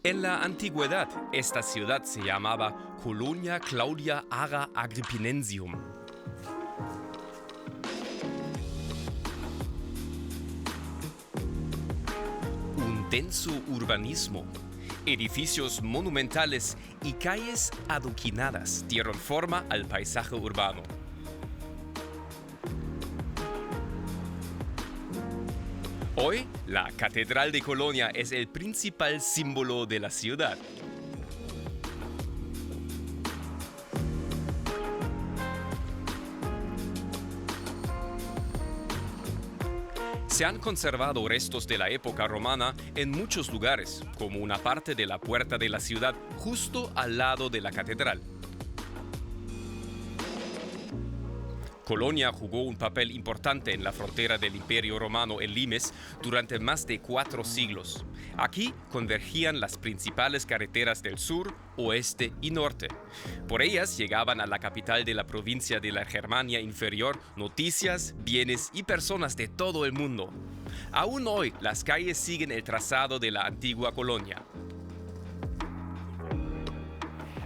En la antigüedad, esta ciudad se llamaba Colonia Claudia Ara Agrippinensium. Un denso urbanismo, edificios monumentales y calles adoquinadas dieron forma al paisaje urbano. Hoy, la Catedral de Colonia es el principal símbolo de la ciudad. Se han conservado restos de la época romana en muchos lugares, como una parte de la puerta de la ciudad justo al lado de la catedral. Colonia jugó un papel importante en la frontera del Imperio Romano en Limes durante más de 4 siglos. Aquí convergían las principales carreteras del sur, oeste y norte. Por ellas llegaban a la capital de la provincia de la Germania Inferior noticias, bienes y personas de todo el mundo. Aún hoy, las calles siguen el trazado de la antigua Colonia.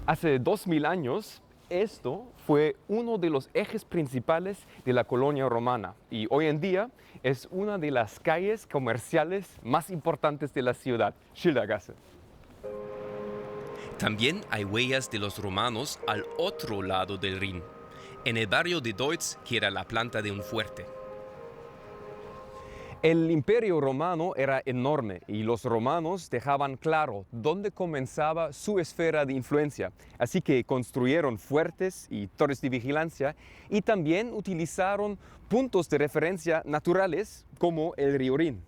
Hace 2000 años, esto fue uno de los ejes principales de la colonia romana y hoy en día es una de las calles comerciales más importantes de la ciudad, Schildergasse. También hay huellas de los romanos al otro lado del Rin, en el barrio de Deutz, que era la planta de un fuerte. El Imperio Romano era enorme y los romanos dejaban claro dónde comenzaba su esfera de influencia. Así que construyeron fuertes y torres de vigilancia y también utilizaron puntos de referencia naturales como el río Rin.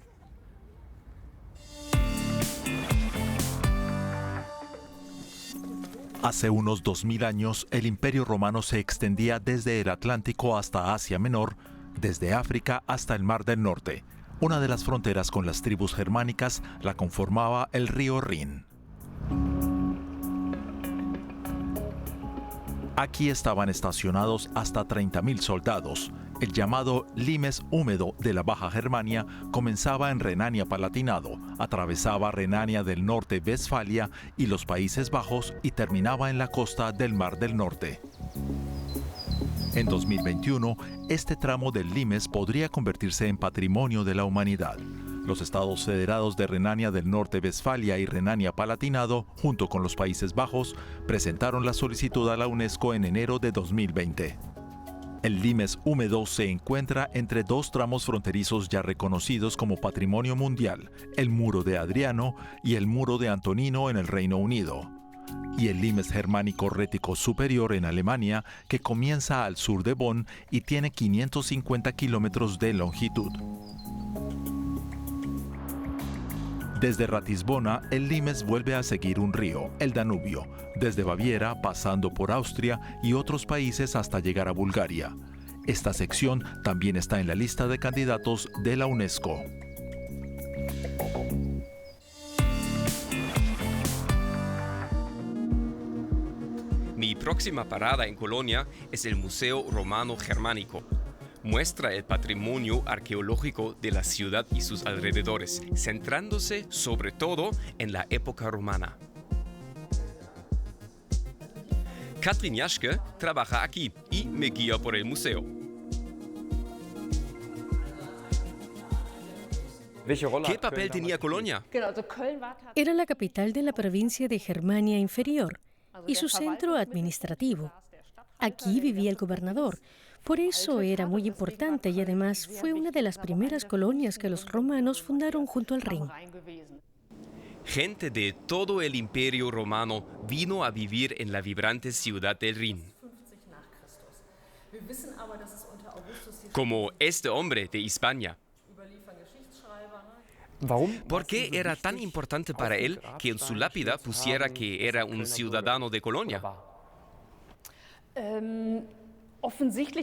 Hace unos 2000 años, el Imperio Romano se extendía desde el Atlántico hasta Asia Menor, desde África hasta el Mar del Norte. Una de las fronteras con las tribus germánicas la conformaba el río Rin. Aquí estaban estacionados hasta 30.000 soldados. El llamado Limes húmedo de la Baja Germania comenzaba en Renania-Palatinado, atravesaba Renania del Norte-Westfalia y los Países Bajos y terminaba en la costa del Mar del Norte. En 2021, este tramo del Limes podría convertirse en patrimonio de la humanidad. Los estados federados de Renania del Norte-Westfalia y Renania-Palatinado, junto con los Países Bajos, presentaron la solicitud a la UNESCO en enero de 2020. El Limes húmedo se encuentra entre 2 tramos fronterizos ya reconocidos como Patrimonio Mundial, el Muro de Adriano y el Muro de Antonino en el Reino Unido, y el Limes Germánico Rético Superior en Alemania, que comienza al sur de Bonn y tiene 550 kilómetros de longitud. Desde Ratisbona, el Limes vuelve a seguir un río, el Danubio, desde Baviera, pasando por Austria y otros países hasta llegar a Bulgaria. Esta sección también está en la lista de candidatos de la UNESCO. Mi próxima parada en Colonia es el Museo Romano Germánico. Muestra el patrimonio arqueológico de la ciudad y sus alrededores, centrándose sobre todo en la época romana. Katrin Jaschke trabaja aquí y me guía por el museo. ¿Qué papel tenía Colonia? Era la capital de la provincia de Germania Inferior y su centro administrativo. Aquí vivía el gobernador, por eso era muy importante y además fue una de las primeras colonias que los romanos fundaron junto al Rin. Gente de todo el Imperio Romano vino a vivir en la vibrante ciudad del Rin. Como este hombre de Hispania. ¿Por qué era tan importante para él que en su lápida pusiera que era un ciudadano de Colonia?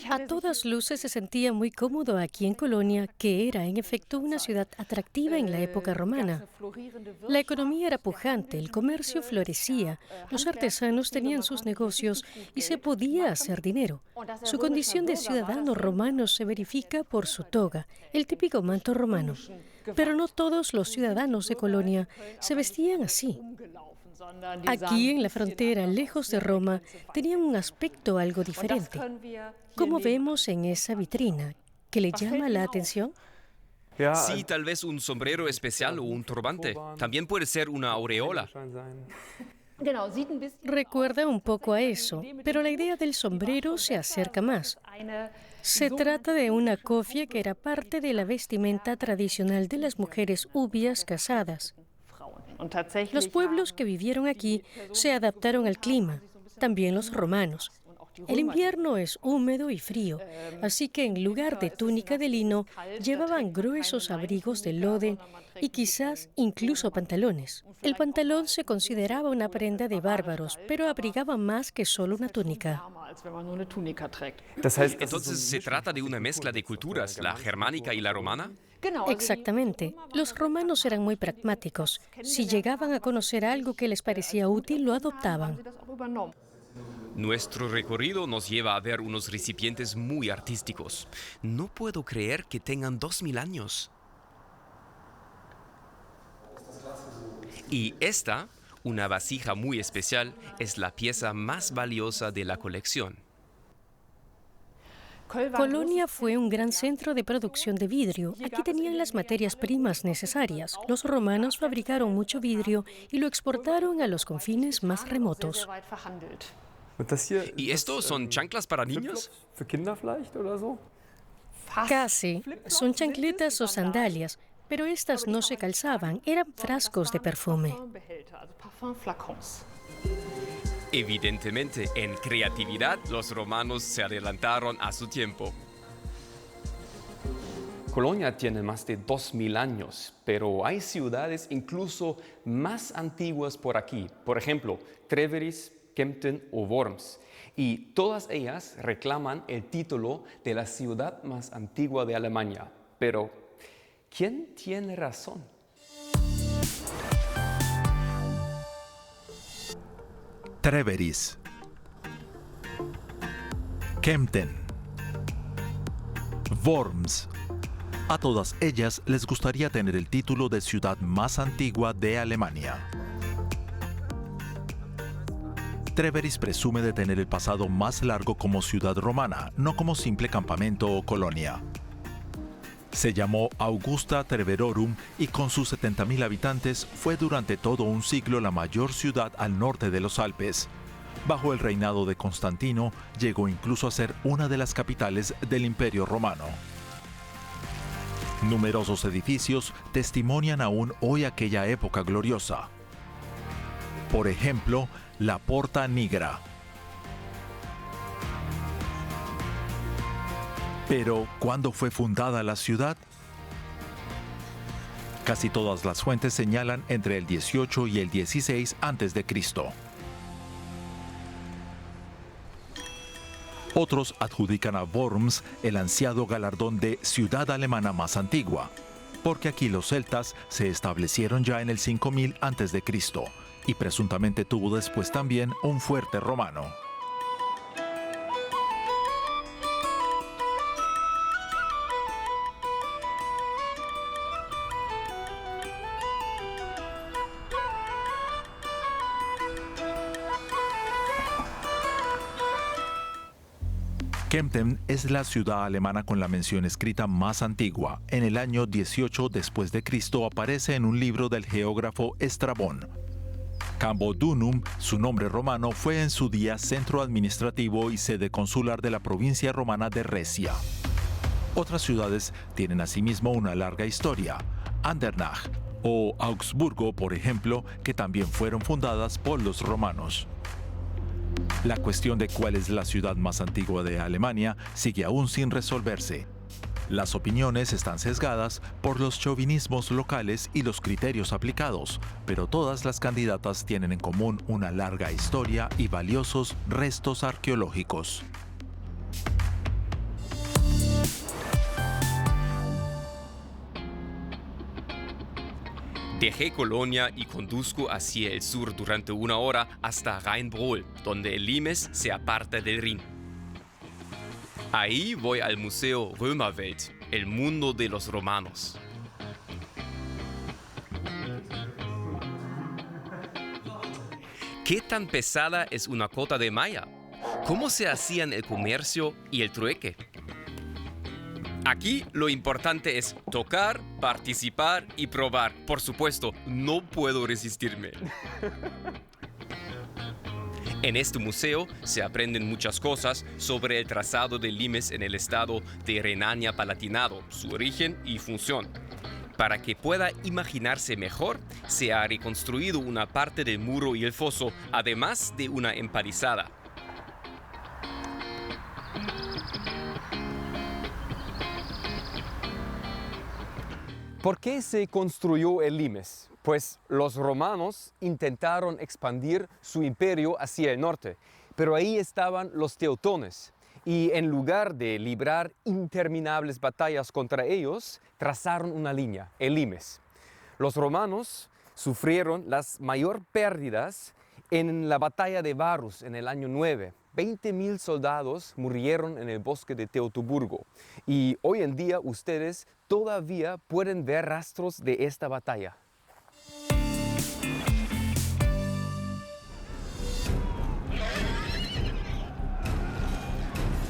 A todas luces se sentía muy cómodo aquí en Colonia, que era en efecto una ciudad atractiva en la época romana. La economía era pujante, el comercio florecía, los artesanos tenían sus negocios y se podía hacer dinero. Su condición de ciudadano romano se verifica por su toga, el típico manto romano. Pero no todos los ciudadanos de Colonia se vestían así. Aquí en la frontera, lejos de Roma, tenían un aspecto algo diferente. Como vemos en esa vitrina, ¿que le llama la atención? Sí, tal vez un sombrero especial o un turbante. También puede ser una aureola. Recuerda un poco a eso, pero la idea del sombrero se acerca más. Se trata de una cofia que era parte de la vestimenta tradicional de las mujeres ubias casadas. Los pueblos que vivieron aquí se adaptaron al clima, también los romanos. El invierno es húmedo y frío, así que en lugar de túnica de lino, llevaban gruesos abrigos de loden y quizás incluso pantalones. El pantalón se consideraba una prenda de bárbaros, pero abrigaba más que solo una túnica. Entonces, ¿se trata de una mezcla de culturas, la germánica y la romana? Exactamente. Los romanos eran muy pragmáticos. Si llegaban a conocer algo que les parecía útil, lo adoptaban. Nuestro recorrido nos lleva a ver unos recipientes muy artísticos. No puedo creer que tengan 2000 años. Y esta, una vasija muy especial, es la pieza más valiosa de la colección. Colonia fue un gran centro de producción de vidrio. Aquí tenían las materias primas necesarias. Los romanos fabricaron mucho vidrio y lo exportaron a los confines más remotos. ¿Y estos son chanclas para niños? Casi. Son chancletas o sandalias, pero estas no se calzaban, eran frascos de perfume. Evidentemente, en creatividad, los romanos se adelantaron a su tiempo. Colonia tiene más de 2000 años, pero hay ciudades incluso más antiguas por aquí. Por ejemplo, Treveris, Kempten o Worms. Y todas ellas reclaman el título de la ciudad más antigua de Alemania. Pero, ¿quién tiene razón? Treveris, Kempten, Worms. A todas ellas les gustaría tener el título de ciudad más antigua de Alemania. Treveris presume de tener el pasado más largo como ciudad romana, no como simple campamento o colonia. Se llamó Augusta Treverorum y con sus 70.000 habitantes fue durante todo un siglo la mayor ciudad al norte de los Alpes. Bajo el reinado de Constantino, llegó incluso a ser una de las capitales del Imperio Romano. Numerosos edificios testimonian aún hoy aquella época gloriosa. Por ejemplo, la Porta Nigra. Pero, ¿cuándo fue fundada la ciudad? Casi todas las fuentes señalan entre el 18 y el 16 a.C. Otros adjudican a Worms el ansiado galardón de ciudad alemana más antigua, porque aquí los celtas se establecieron ya en el 5000 a.C. y presuntamente tuvo después también un fuerte romano. Kempten es la ciudad alemana con la mención escrita más antigua. En el año 18 después de Cristo aparece en un libro del geógrafo Estrabón. Cambodunum, su nombre romano, fue en su día centro administrativo y sede consular de la provincia romana de Recia. Otras ciudades tienen asimismo una larga historia. Andernach o Augsburgo, por ejemplo, que también fueron fundadas por los romanos. La cuestión de cuál es la ciudad más antigua de Alemania sigue aún sin resolverse. Las opiniones están sesgadas por los chauvinismos locales y los criterios aplicados, pero todas las candidatas tienen en común una larga historia y valiosos restos arqueológicos. Dejé Colonia y conduzco hacia el sur durante 1 hora hasta Rheinbrohl, donde el Limes se aparta del Rin. Ahí voy al Museo Römerwelt, el mundo de los romanos. ¿Qué tan pesada es una cota de malla? ¿Cómo se hacían el comercio y el trueque? Aquí lo importante es tocar, participar y probar. Por supuesto, no puedo resistirme. En este museo se aprenden muchas cosas sobre el trazado del Limes en el estado de Renania-Palatinado, su origen y función. Para que pueda imaginarse mejor, se ha reconstruido una parte del muro y el foso, además de una empalizada. ¿Por qué se construyó el Limes? Pues los romanos intentaron expandir su imperio hacia el norte, pero ahí estaban los teutones. Y en lugar de librar interminables batallas contra ellos, trazaron una línea, el Limes. Los romanos sufrieron las mayores pérdidas en la batalla de Varus en el año 9. 20.000 soldados murieron en el bosque de Teutoburgo. Y hoy en día ustedes todavía pueden ver rastros de esta batalla.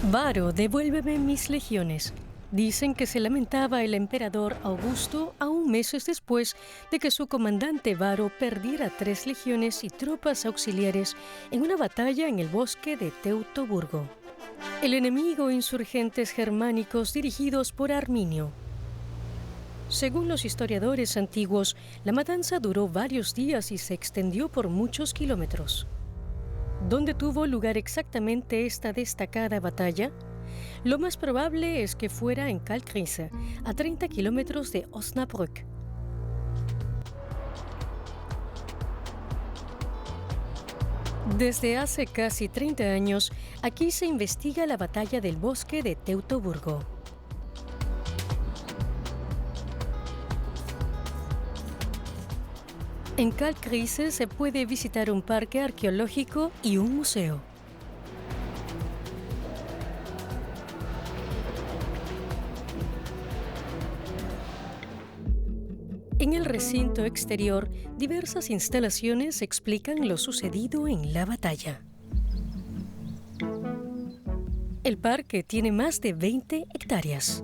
Varo, devuélveme mis legiones. Dicen que se lamentaba el emperador Augusto aún meses después de que su comandante Varo perdiera 3 legiones y tropas auxiliares en una batalla en el bosque de Teutoburgo. El enemigo, insurgentes germánicos dirigidos por Arminio. Según los historiadores antiguos, la matanza duró varios días y se extendió por muchos kilómetros. ¿Dónde tuvo lugar exactamente esta destacada batalla? Lo más probable es que fuera en Kalkriese, a 30 kilómetros de Osnabrück. Desde hace casi 30 años, aquí se investiga la batalla del bosque de Teutoburgo. En Kalkriese se puede visitar un parque arqueológico y un museo. En el recinto exterior, diversas instalaciones explican lo sucedido en la batalla. El parque tiene más de 20 hectáreas.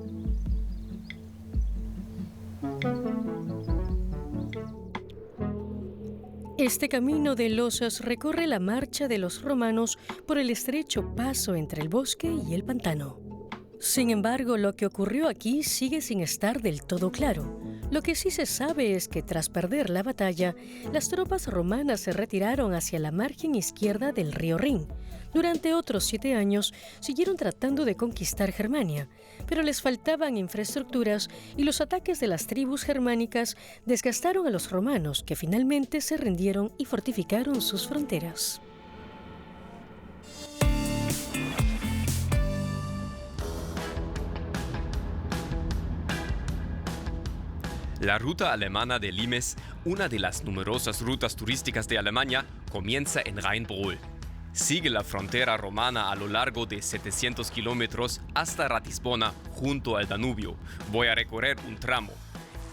Este camino de losas recorre la marcha de los romanos por el estrecho paso entre el bosque y el pantano. Sin embargo, lo que ocurrió aquí sigue sin estar del todo claro. Lo que sí se sabe es que tras perder la batalla, las tropas romanas se retiraron hacia la margen izquierda del río Rin. Durante otros 7 años siguieron tratando de conquistar Germania, pero les faltaban infraestructuras y los ataques de las tribus germánicas desgastaron a los romanos, que finalmente se rindieron y fortificaron sus fronteras. La ruta alemana de Limes, una de las numerosas rutas turísticas de Alemania, comienza en Rheinbrohl. Sigue la frontera romana a lo largo de 700 kilómetros hasta Ratisbona, junto al Danubio. Voy a recorrer un tramo.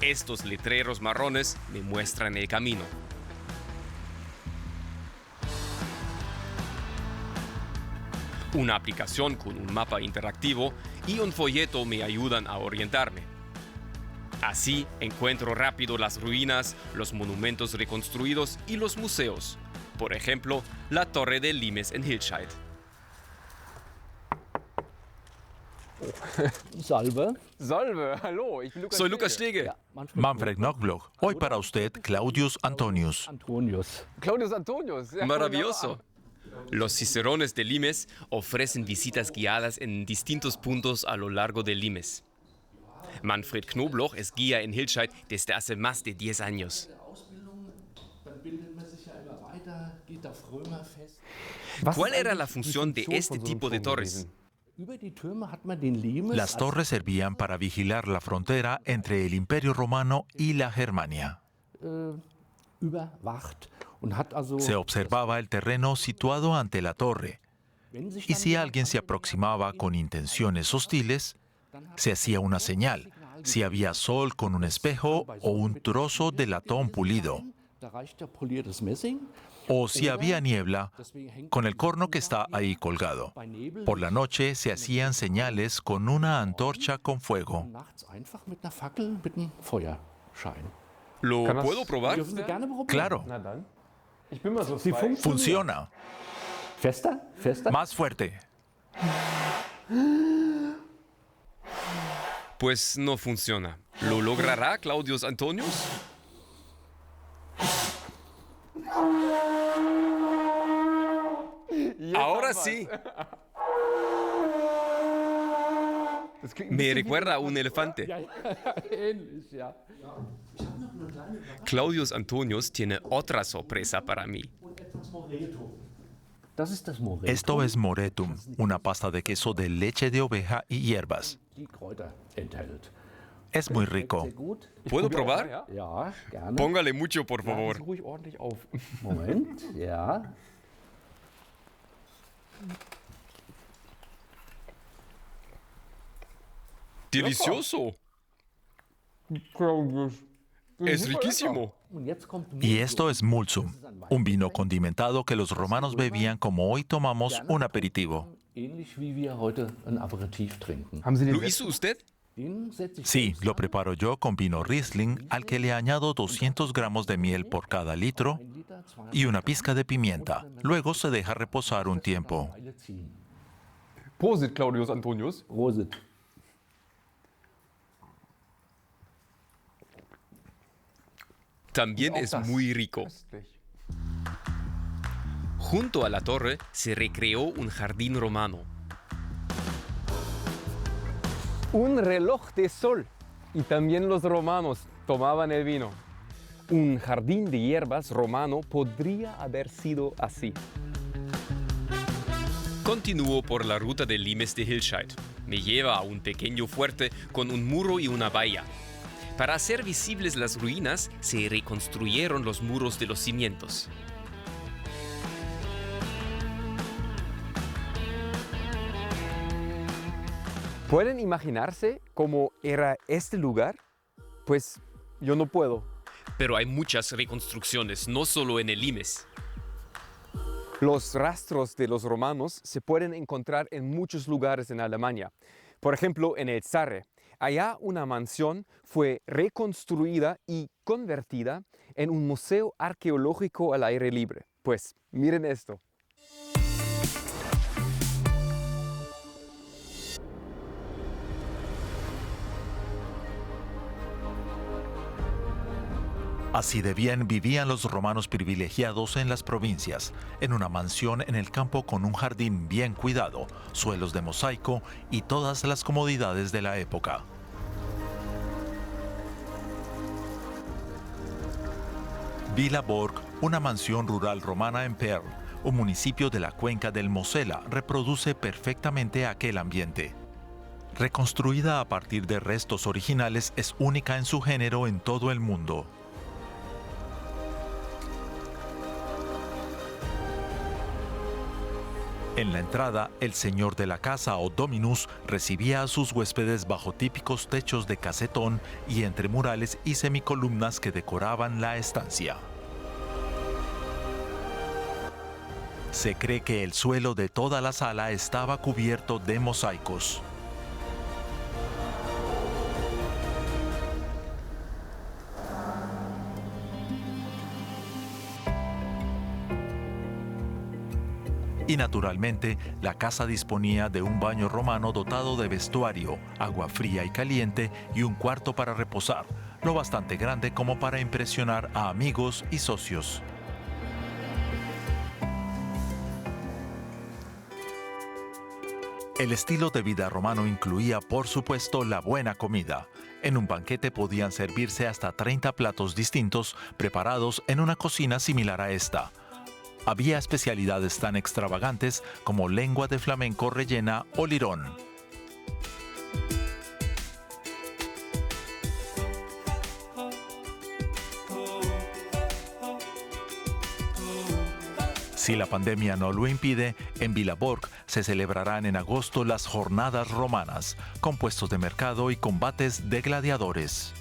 Estos letreros marrones me muestran el camino. Una aplicación con un mapa interactivo y un folleto me ayudan a orientarme. Así encuentro rápido las ruinas, los monumentos reconstruidos y los museos. Por ejemplo, la Torre del Limes en Hilscheid. Salve. Salve, hallo, ich bin Lukas Soy Lukas Stege. Ja, Manfred Knockbloch, hoy para usted Claudius Antonius. Antonius. Claudius Antonius. Ja, Maravilloso. Los cicerones de Limes ofrecen visitas guiadas en distintos puntos a lo largo de Limes. Manfred Knoblauch es guía en Hilscheid desde hace más de 10 años. ¿Cuál era la función de este tipo de torres? Las torres servían para vigilar la frontera entre el Imperio Romano y la Germania. Se observaba el terreno situado ante la torre, y si alguien se aproximaba con intenciones hostiles, se hacía una señal, si había sol con un espejo o un trozo de latón pulido, o si había niebla, con el corno que está ahí colgado. Por la noche se hacían señales con una antorcha con fuego. ¿Lo puedo probar? Claro, funciona. Más fuerte. Pues no funciona. ¿Lo logrará Claudius Antonius? Ahora sí. Me recuerda a un elefante. Claudius Antonius tiene otra sorpresa para mí. Esto es moretum, una pasta de queso de leche de oveja y hierbas. Es muy rico. ¿Puedo probar? Póngale mucho, por favor. ¡Delicioso! Es riquísimo. Y esto es mulsum, un vino condimentado que los romanos bebían como hoy tomamos un aperitivo. ¿Lo hizo usted? Sí, lo preparo yo con vino Riesling, al que le añado 200 gramos de miel por cada litro y una pizca de pimienta. Luego se deja reposar un tiempo. Prosit, Claudius Antonius. También es muy rico. Junto a la torre se recreó un jardín romano. Un reloj de sol. Y también los romanos tomaban el vino. Un jardín de hierbas romano podría haber sido así. Continúo por la ruta de Limes de Hilscheid. Me lleva a un pequeño fuerte con un muro y una valla. Para hacer visibles las ruinas, se reconstruyeron los muros de los cimientos. ¿Pueden imaginarse cómo era este lugar? Pues yo no puedo. Pero hay muchas reconstrucciones, no solo en el Limes. Los rastros de los romanos se pueden encontrar en muchos lugares en Alemania. Por ejemplo, en el Sarre. Allá una mansión fue reconstruida y convertida en un museo arqueológico al aire libre. Pues miren esto. Así de bien vivían los romanos privilegiados en las provincias, en una mansión en el campo con un jardín bien cuidado, suelos de mosaico y todas las comodidades de la época. Villa Borg, una mansión rural romana en Perl, un municipio de la cuenca del Mosela, reproduce perfectamente aquel ambiente. Reconstruida a partir de restos originales, es única en su género en todo el mundo. En la entrada, el señor de la casa o dominus recibía a sus huéspedes bajo típicos techos de casetón y entre murales y semicolumnas que decoraban la estancia. Se cree que el suelo de toda la sala estaba cubierto de mosaicos. Y naturalmente, la casa disponía de un baño romano dotado de vestuario, agua fría y caliente y un cuarto para reposar, lo bastante grande como para impresionar a amigos y socios. El estilo de vida romano incluía, por supuesto, la buena comida. En un banquete podían servirse hasta 30 platos distintos, preparados en una cocina similar a esta. Había especialidades tan extravagantes como lengua de flamenco rellena o lirón. Si la pandemia no lo impide, en Vilaborg se celebrarán en agosto las Jornadas Romanas, con puestos de mercado y combates de gladiadores.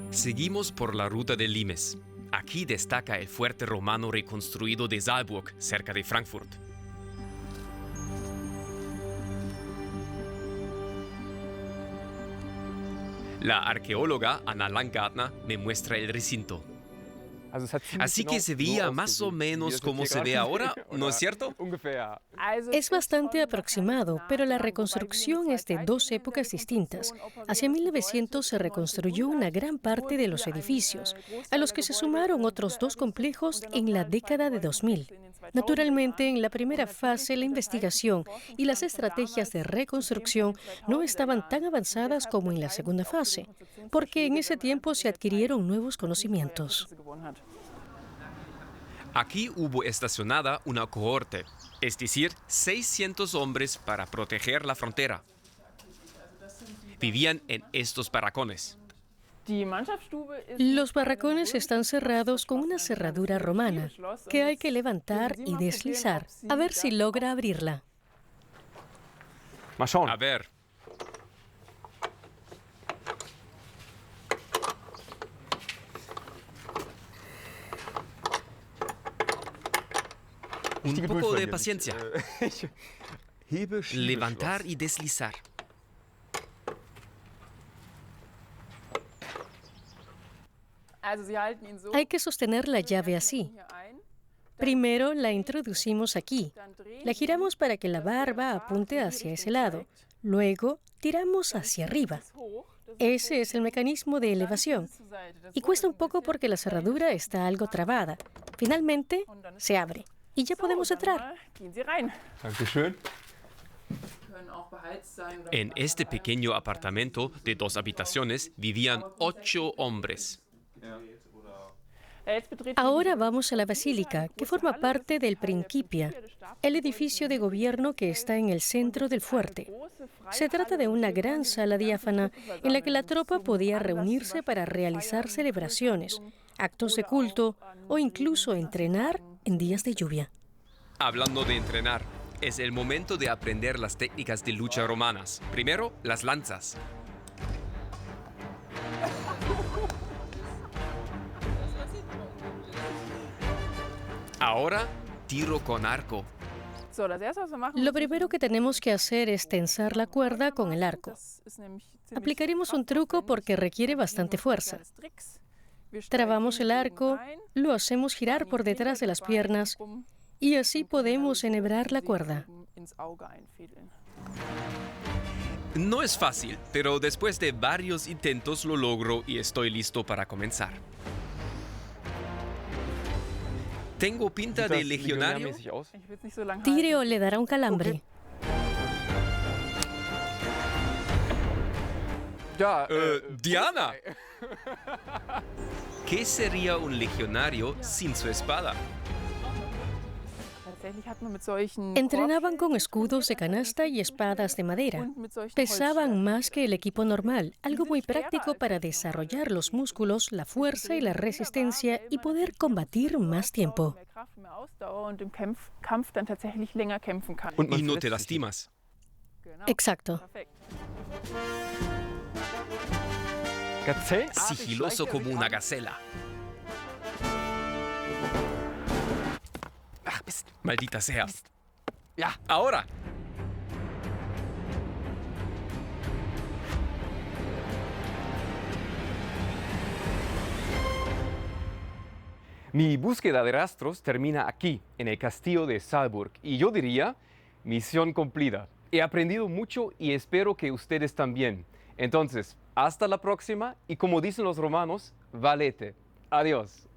Seguimos por la ruta de Limes. Aquí destaca el fuerte romano reconstruido de Saalburg, cerca de Frankfurt. La arqueóloga Anna Langgartner me muestra el recinto. Así que se veía más o menos como se ve ahora, ¿no es cierto? Es bastante aproximado, pero la reconstrucción es de dos épocas distintas. Hacia 1900 se reconstruyó una gran parte de los edificios, a los que se sumaron otros dos complejos en la década de 2000. Naturalmente, en la primera fase, la investigación y las estrategias de reconstrucción no estaban tan avanzadas como en la segunda fase, porque en ese tiempo se adquirieron nuevos conocimientos. Aquí hubo estacionada una cohorte, es decir, 600 hombres para proteger la frontera. Vivían en estos barracones. Los barracones están cerrados con una cerradura romana que hay que levantar y deslizar, a ver si logra abrirla. A ver. Un poco de paciencia. Levantar y deslizar. Hay que sostener la llave así. Primero la introducimos aquí. La giramos para que la barba apunte hacia ese lado. Luego tiramos hacia arriba. Ese es el mecanismo de elevación. Y cuesta un poco porque la cerradura está algo trabada. Finalmente se abre y ya podemos entrar. En este pequeño apartamento de 2 habitaciones vivían 8 hombres. Ahora vamos a la basílica, que forma parte del Principia, el edificio de gobierno que está en el centro del fuerte. Se trata de una gran sala diáfana en la que la tropa podía reunirse para realizar celebraciones, actos de culto o incluso entrenar en días de lluvia. Hablando de entrenar, es el momento de aprender las técnicas de lucha romanas. Primero, las lanzas. Ahora, tiro con arco. Lo primero que tenemos que hacer es tensar la cuerda con el arco. Aplicaremos un truco porque requiere bastante fuerza. Trabamos el arco, lo hacemos girar por detrás de las piernas y así podemos enhebrar la cuerda. No es fácil, pero después de varios intentos lo logro y estoy listo para comenzar. ¿Tengo pinta de legionario? Tire o le dará un calambre. ¡Diana! ¿Qué sería un legionario sin su espada? Entrenaban con escudos de canasta y espadas de madera. Pesaban más que el equipo normal, algo muy práctico para desarrollar los músculos, la fuerza y la resistencia y poder combatir más tiempo. Y no te lastimas. Exacto. Sigiloso como una gacela. Maldita sea. Ahora. Mi búsqueda de rastros termina aquí, en el castillo de Saalburg. Y yo diría, misión cumplida. He aprendido mucho y espero que ustedes también. Entonces, hasta la próxima y como dicen los romanos, valete. Adiós.